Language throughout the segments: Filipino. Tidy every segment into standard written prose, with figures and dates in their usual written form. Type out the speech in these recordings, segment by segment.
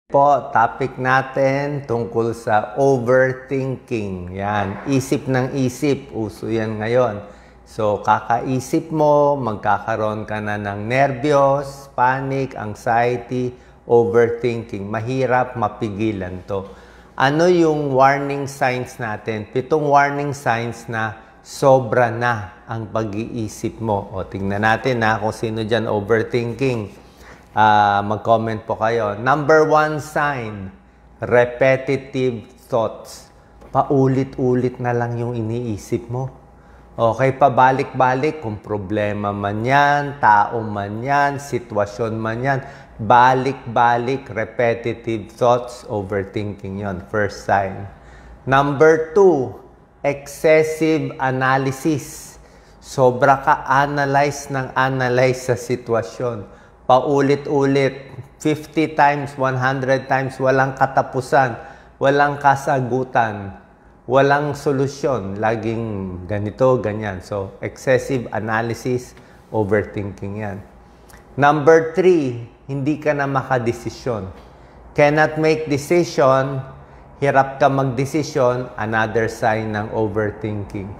Po, topic natin tungkol sa overthinking. Yan, isip ng isip. Uso yan ngayon. So, kakaisip mo, magkakaroon ka na ng nervyos, panic, anxiety, overthinking. Mahirap mapigilan to. Ano yung warning signs natin? 7 warning signs na sobra na ang pag-iisip mo. O, tingnan natin kung sino dyan overthinking. Mag-comment po kayo. Number 1 sign, repetitive thoughts. Paulit-ulit na lang yung iniisip mo. Okay, pabalik-balik kung problema man yan, tao man yan, sitwasyon man yan. Balik-balik, repetitive thoughts, overthinking yon. First sign. Number 2, excessive analysis. Sobra ka analyze sa sitwasyon. Paulit-ulit, 50 times, 100 times, walang katapusan, walang kasagutan, walang solusyon, laging ganito, ganyan. So, excessive analysis, overthinking yan. Number 3, hindi ka na makadesisyon. Cannot make decision, hirap ka magdesisyon, another sign ng overthinking.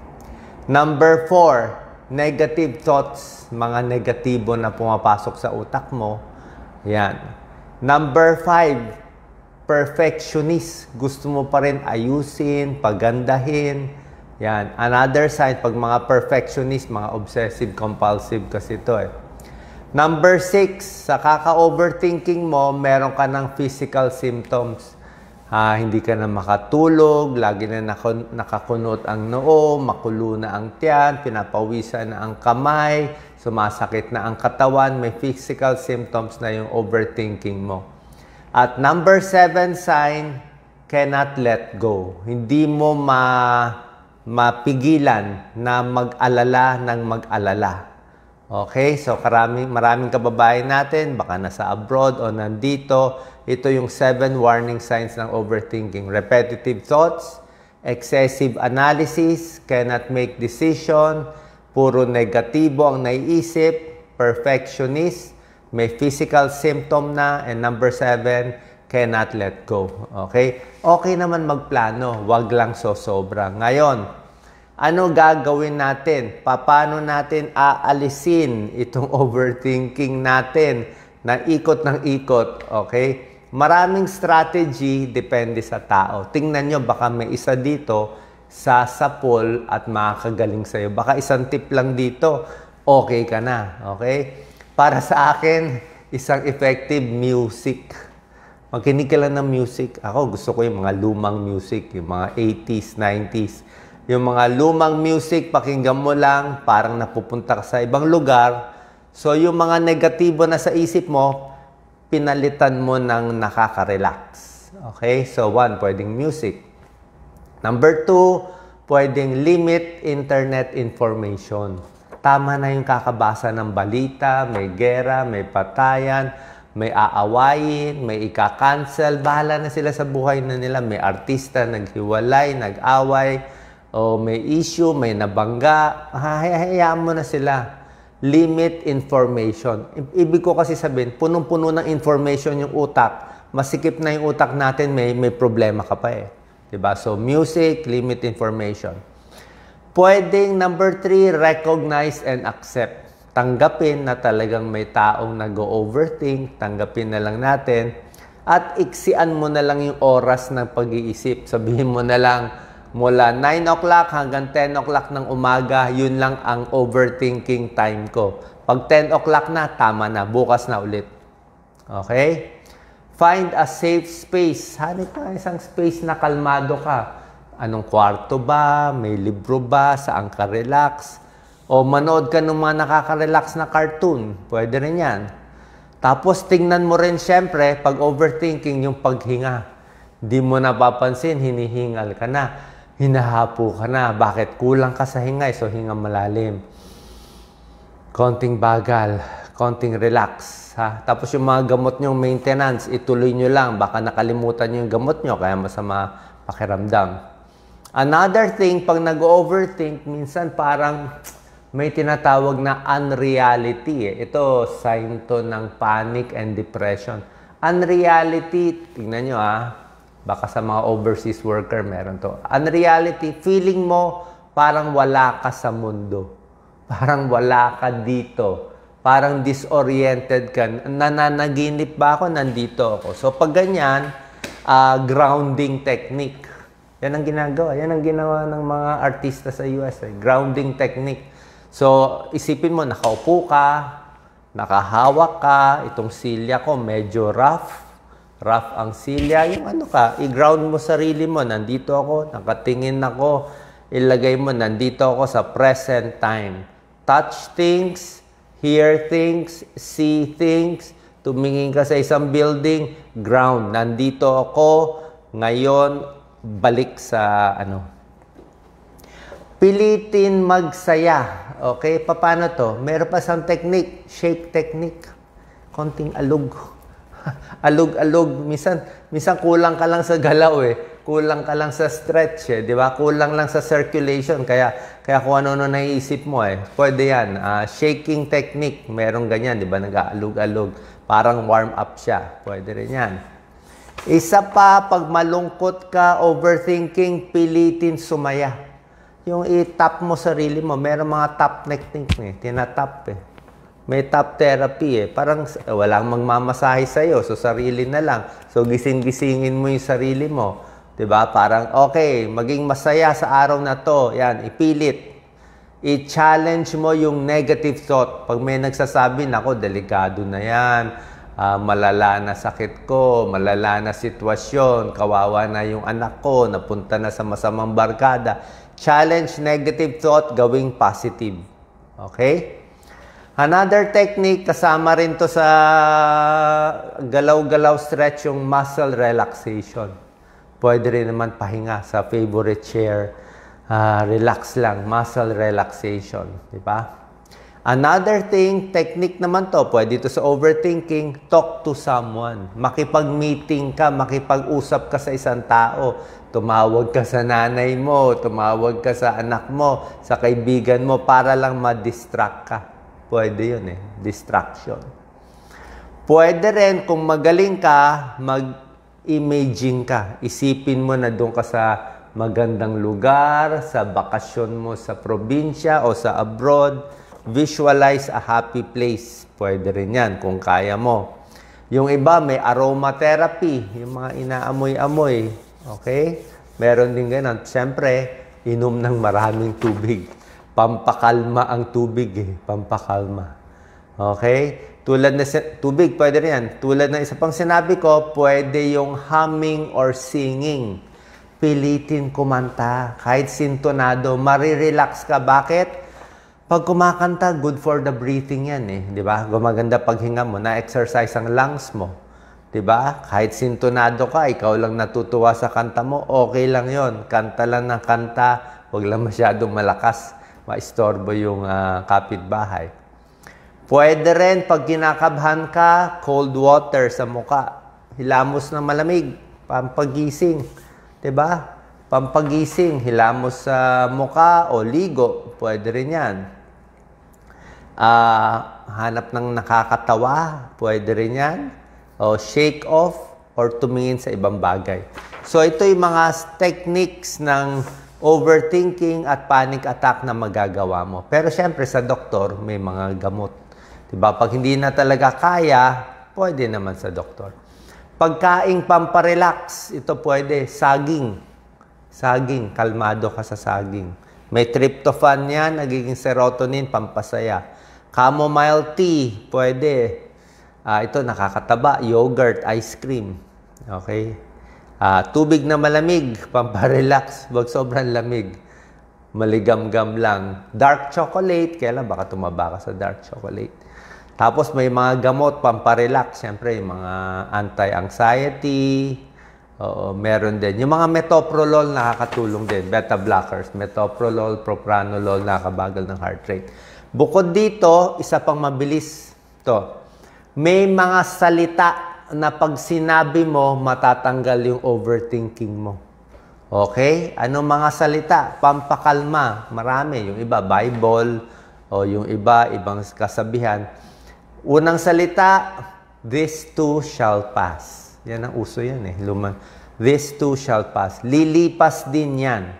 Number 4, negative thoughts, mga negatibo na pumapasok sa utak mo. Yan. Number 5, perfectionist. Gusto mo pa rin ayusin, pagandahin. Yan. Another sign, pag mga perfectionist, mga obsessive-compulsive kasi ito Number 6, sa kaka-overthinking mo, meron ka ng physical symptoms. Hindi ka na makatulog, lagi na nakakunot ang noo, makulo na ang tiyan, pinapawisan na ang kamay, sumasakit na ang katawan, may physical symptoms na yung overthinking mo. At number 7 sign, cannot let go. Hindi mo mapigilan na mag-alala ng mag-alala. Okay, so maraming kababayan natin, baka nasa abroad o nandito, ito yung 7 warning signs ng overthinking. Repetitive thoughts, excessive analysis, cannot make decision, puro negatibo ang naiisip, perfectionist, may physical symptom na, and number 7, cannot let go. Okay? Okay naman magplano, wag lang sosobra. Ngayon, ano gagawin natin? Paano natin aalisin itong overthinking natin na ikot ng ikot? Okay? Maraming strategy, depende sa tao. Tingnan nyo, baka may isa dito sasapol at makakagaling sa'yo. Baka isang tip lang dito, okay ka na. Okay? Para sa akin, isang effective music. Makinig ka lang ng music. Ako, gusto ko yung mga lumang music, yung mga 80s, 90s. Yung mga lumang music, pakinggan mo lang, parang napupunta ka sa ibang lugar. So, yung mga negatibo na sa isip mo, pinalitan mo ng nakaka-relax. Okay? So, 1, pwedeng music. Number 2, pwedeng limit internet information. Tama na yung kakabasa ng balita, may gera, may patayan, may aawayin, may ika-cancel. Bahala na sila sa buhay na nila. May artista, naghiwalay, nag-away, o may issue, may nabangga, hayaan mo na sila. Limit information. Ibig ko kasi sabihin, punong-puno ng information yung utak. Masikip na yung utak natin, may problema ka pa Diba? So, music, limit information. Pwedeng, number 3, recognize and accept. Tanggapin na talagang may taong nag-overthink, tanggapin na lang natin, at iksian mo na lang yung oras ng pag-iisip. Sabihin mo na lang, mula 9 o'clock hanggang 10 o'clock ng umaga, yun lang ang overthinking time ko. Pag 10 o'clock na, tama na. Bukas na ulit. Okay? Find a safe space. Hanip ka isang space na kalmado ka. Anong kwarto ba? May libro ba? Saan ka relax? O manood ka ng mga nakaka-relax na cartoon. Pwede rin yan. Tapos tingnan mo rin syempre, pag overthinking, yung paghinga. Di mo napapansin, hinihingal ka na. Hinahapo ka na. Bakit? Kulang ka sa hingay. So, hinga malalim. Konting bagal. Konting relax. Tapos yung mga gamot nyong maintenance, ituloy nyo lang. Baka nakalimutan nyo yung gamot nyo, kaya masama pakiramdam. Another thing, pag nag-overthink, minsan parang may tinatawag na unreality. Ito, sign to ng panic and depression. Unreality, tingnan nyo baka sa mga overseas worker meron to. Unreality, feeling mo parang wala ka sa mundo. Parang wala ka dito. Parang disoriented ka. Nananaginip ba ako? Nandito ako. So pag ganyan, grounding technique. Yan ang ginagawa. Yan ang ginawa ng mga artista sa US. Grounding technique. So isipin mo, nakaupo ka, nakahawak ka, itong silya ko medyo rough. Rough ang silya. Yung ano ka, i-ground mo sarili mo. Nandito ako, nakatingin ako. Ilagay mo, nandito ako sa present time. Touch things, hear things, see things. Tumingin ka sa isang building, ground. Nandito ako, ngayon, balik sa Pilitin magsaya. Okay, paano to? Meron pa isang technique, shake technique. Konting alog. Alog-alog. Minsan kulang ka lang sa galaw Kulang ka lang sa stretch di ba? Kulang lang sa circulation. Kaya kung ano naiisip mo Pwede yan. Shaking technique. Merong ganyan, di ba? Nag-aalog-alog. Parang warm up siya. Pwede rin yan. Isa pa, pag malungkot ka, overthinking, pilitin sumaya. Yung i-tap mo sarili mo. Merong mga tap technique Tinatap May tap therapy Parang walang magmamasahe sa'yo. So, sarili na lang. So, gising-gisingin mo yung sarili mo. Diba? Parang, okay, maging masaya sa araw na to. Yan, ipilit. I-challenge mo yung negative thought. Pag may nagsasabi, nako, delikado na yan. Malala na sakit ko, malala na sitwasyon, kawawa na yung anak ko, napunta na sa masamang barkada. Challenge negative thought, gawing positive. Okay? Another technique, kasama rin to sa galaw-galaw stretch, yung muscle relaxation. Pwede rin naman pahinga sa favorite chair. Relax lang, muscle relaxation. Diba? Another thing, technique naman to, pwede to sa overthinking, talk to someone. Makipag-meeting ka, makipag-usap ka sa isang tao. Tumawag ka sa nanay mo, tumawag ka sa anak mo, sa kaibigan mo, para lang ma-distract ka. Pwede yun distraction. Pwede rin, kung magaling ka, mag-imaging ka. Isipin mo na doon ka sa magandang lugar, sa bakasyon mo sa probinsya o sa abroad. Visualize a happy place. Pwede rin yan kung kaya mo. Yung iba, may aromatherapy. Yung mga inaamoy-amoy. Okay? Meron din ganun. Siyempre, inom ng maraming tubig. Pampakalma ang tubig Pampakalma. Okay? Tulad na tubig, pwede rin yan. Tulad ng isa pang sinabi ko, pwede yung humming or singing. Pilitin kumanta. Kahit sintonado, marirelax ka. Bakit? Pag kumakanta, good for the breathing yan Di ba? Gumaganda paghinga mo, na-exercise ang lungs mo. Di ba? Kahit sintonado ka, ikaw lang natutuwa sa kanta mo, okay lang yon. Kanta lang ng kanta, huwag lang masyadong malakas. Maistorbo yung kapitbahay. Pwede rin, pag kinakabhan ka, cold water sa muka. Hilamos ng malamig, pampagising. Diba? Pampagising, hilamos sa muka o ligo. Pwede rin yan. Hanap ng nakakatawa. Pwede rin yan. O shake off or tumingin sa ibang bagay. So, ito yung mga techniques ng overthinking at panic attack na magagawa mo. Pero syempre sa doktor, may mga gamot. Diba? Pag hindi na talaga kaya, pwede naman sa doktor. Pagkaing pamparelax, ito pwede. Saging. Saging, kalmado ka sa saging. May tryptophan yan, nagiging serotonin, pampasaya. Chamomile tea, pwede. Ito nakakataba, yogurt, ice cream. Okay? Tubig na malamig, pamparelax, wag sobrang lamig. Maligam-gam lang. Dark chocolate, kaya lang baka tumaba ka sa dark chocolate. Tapos may mga gamot, pamparelax. Siyempre, yung mga anti-anxiety. Meron din. Yung mga metoprolol, nakakatulong din. Beta blockers, metoprolol, propranolol, nakakabagal ng heart rate. Bukod dito, isa pang mabilis to. May mga salita na pag sinabi mo, matatanggal yung overthinking mo. Okay? Anong mga salita? Pampakalma. Marami. Yung iba, Bible. O yung iba, ibang kasabihan. Unang salita, This too shall pass. Yan ang uso yan eh. This too shall pass. Lilipas din yan.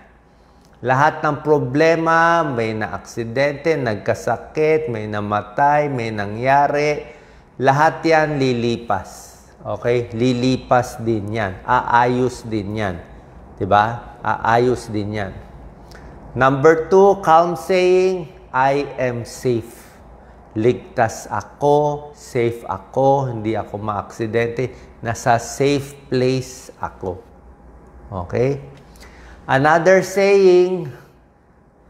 Lahat ng problema, may na-aksidente, nagkasakit, may namatay, may nangyari. Lahat yan lilipas. Okay? Lilipas din yan. Aayos din yan. Diba? Aayos din yan. Number 2, count saying, I am safe. Ligtas ako, safe ako, hindi ako ma-aksidente. Nasa safe place ako. Okay? Another saying,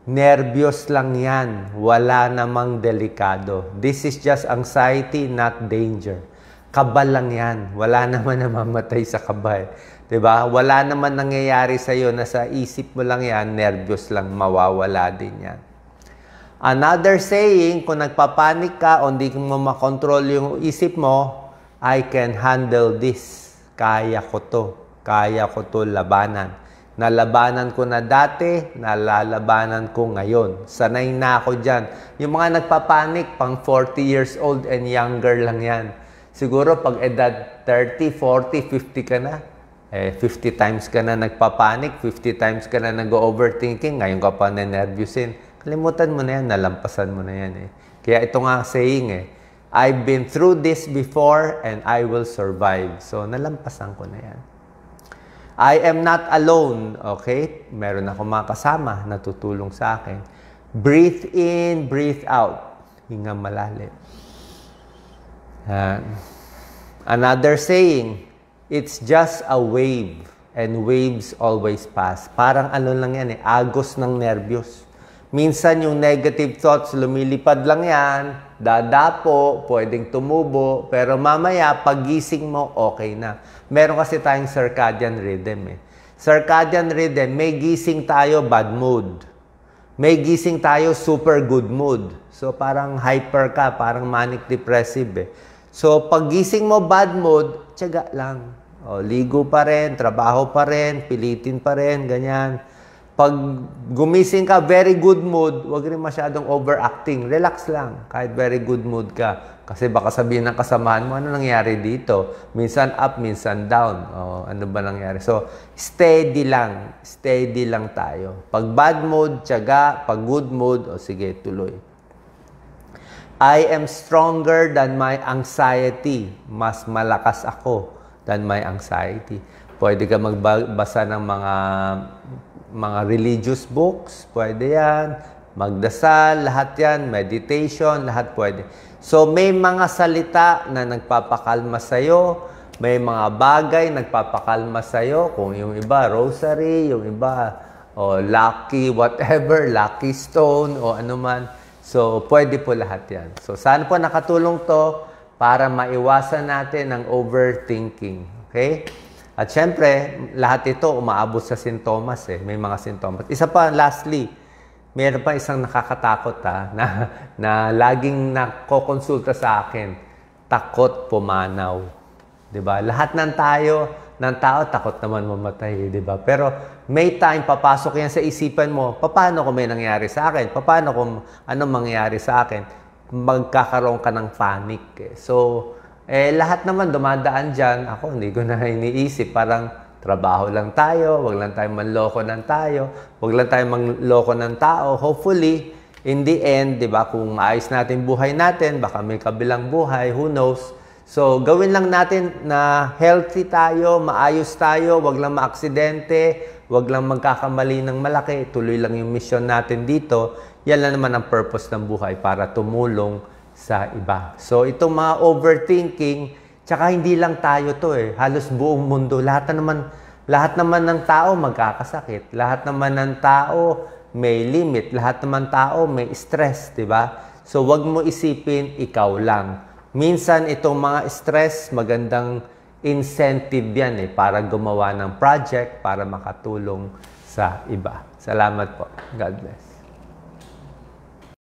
nervyos lang yan. Wala namang delikado. This is just anxiety, not danger. Kaba lang yan. Wala naman namamatay sa kaba. Diba? Wala naman nangyayari sa'yo na sa isip mo lang yan, nervyos lang, mawawala din yan. Another saying, kung nagpapanik ka o hindi mo makontrol yung isip mo, I can handle this. Kaya ko to. Kaya ko to labanan. Nalabanan ko na dati, nalalabanan ko ngayon. Sanay na ako dyan. Yung mga nagpapanik, pang 40 years old and younger lang yan. Siguro pag edad 30, 40, 50 ka na, 50 times ka na nagpapanik, 50 times ka na nag-overthinking, ngayon ka pa na-nervousin. Kalimutan mo na yan, nalampasan mo na yan eh. Kaya ito nga saying eh, I've been through this before and I will survive. So, nalampasan ko na yan. I am not alone, okay? Meron ako mga kasama na tutulong sa akin. Breathe in, breathe out. Hinga malalim. Another saying, it's just a wave and waves always pass. Parang ano lang yan eh, agos ng nervyos. Minsan yung negative thoughts, lumilipad lang yan, dadapo, pwedeng tumubo, pero mamaya, pagising mo, okay na. Meron kasi tayong circadian rhythm eh. Circadian rhythm, may gising tayo, bad mood. May gising tayo, super good mood. So parang hyper ka, parang manic-depressive eh. So paggising mo, bad mood, tiyaga lang. O, ligo pa rin, trabaho pa rin, pilitin pa rin, ganyan. Pag gumising ka, very good mood, huwag rin masyadong overacting. Relax lang, kahit very good mood ka. Kasi baka sabihin ng kasamahan mo, ano nangyari dito? Minsan up, minsan down. O, ano ba nangyari? So, steady lang tayo. Pag bad mood, tiyaga. Pag good mood, o sige, tuloy. I am stronger than my anxiety. Mas malakas ako than my anxiety. Pwede ka magbasa ng mga religious books, pwede yan. Magdasal, lahat yan. Meditation, lahat pwede. So, may mga salita na nagpapakalma sa'yo. May mga bagay nagpapakalma sa'yo. Kung yung iba, rosary, yung iba, o lucky whatever, lucky stone, o ano man. So, pwede po lahat yan. So, saan po nakatulong to para maiwasan natin ang overthinking. Okay? At syempre, lahat ito umaabot sa sintomas eh. May mga sintomas. Isa pa, lastly, mayroon pa isang nakakatakot na laging nakokonsulta sa akin. Takot pumanaw. Diba? Lahat ng tao, takot naman mamatay. Diba? Pero may time, papasok yan sa isipan mo, paano kung may nangyari sa akin? Paano kung anong mangyari sa akin? Magkakaroon ka ng panic. Eh. So, lahat naman dumadaan dyan. Ako, hindi ko na iniisip. Parang trabaho lang tayo. Wag lang tayo manloko ng tayo. Wag lang tayo manloko ng tao. Hopefully, in the end, di ba, kung maayos natin buhay natin, baka may kabilang buhay, who knows. So, gawin lang natin na healthy tayo, maayos tayo, wag lang maaksidente, wag lang magkakamali ng malaki. Tuloy lang yung mission natin dito. Yan lang naman ang purpose ng buhay para tumulong sa iba. So, itong mga overthinking, tsaka hindi lang tayo to eh. Halos buong mundo. Lahat naman ng tao magkakasakit. Lahat naman ng tao may limit. Lahat naman tao may stress, di ba? So, wag mo isipin, ikaw lang. Minsan, itong mga stress, magandang incentive yan eh, para gumawa ng project, para makatulong sa iba. Salamat po. God bless.